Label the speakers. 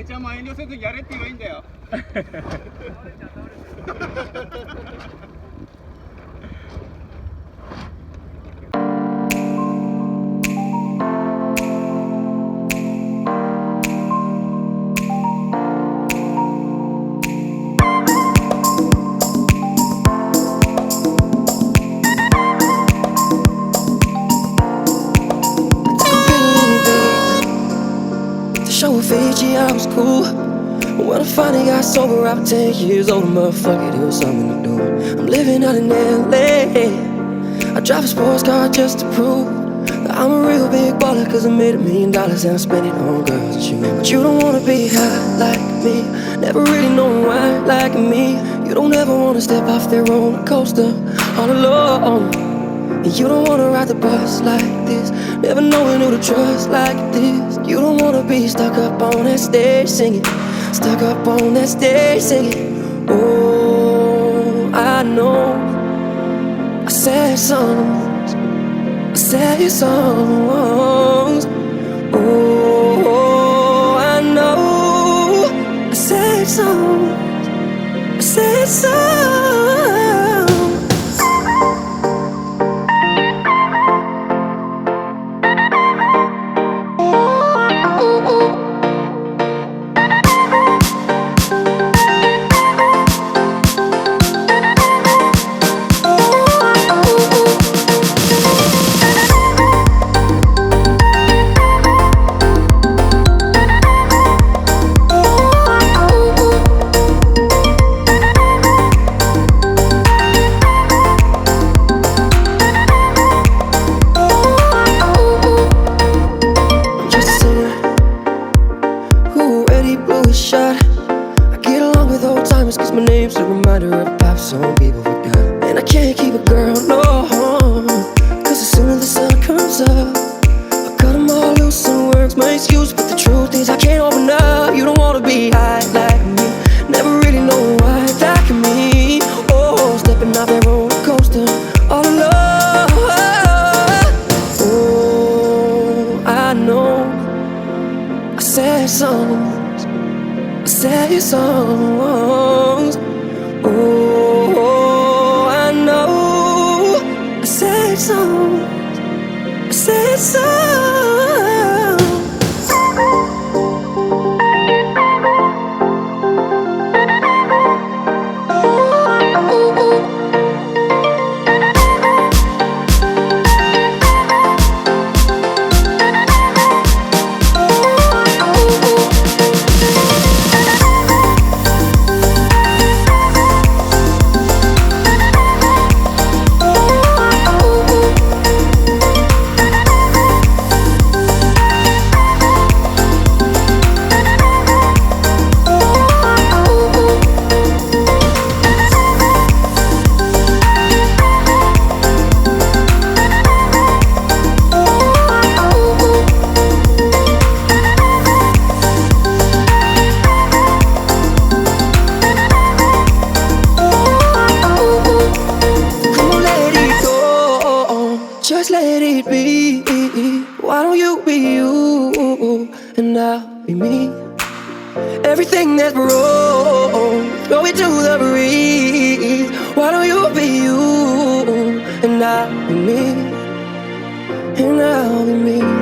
Speaker 1: 姉ちゃんも遠慮せずやれって言えばいいんだよ。
Speaker 2: Fiji, I was cool. When I finally got sober, I was 10 years old. Motherfucker, it was something to do. I'm living out in LA. I drive a sports car just to prove that I'm a real big baller. Cause I made $1 million and I spent it on girls and shoes. But you don't wanna be high like me. Never really know why like me. You don't ever wanna step off that roller coaster all alone. And you don't wanna ride the bus like this, never knowing who to trust like this. You don't wanna be stuck up on that stage singing, stuck up on that stage singing. Oh, I know I sad songs, I sad songs. Oh, I know I sad songs, I sad songs. Songs. Oh, I know a sad song, a sad song. Just let it be. Why don't you be you and I'll be me? Everything that's wrong, throw it to the breeze. Why don't you be you and I'll be me, and I'll be me.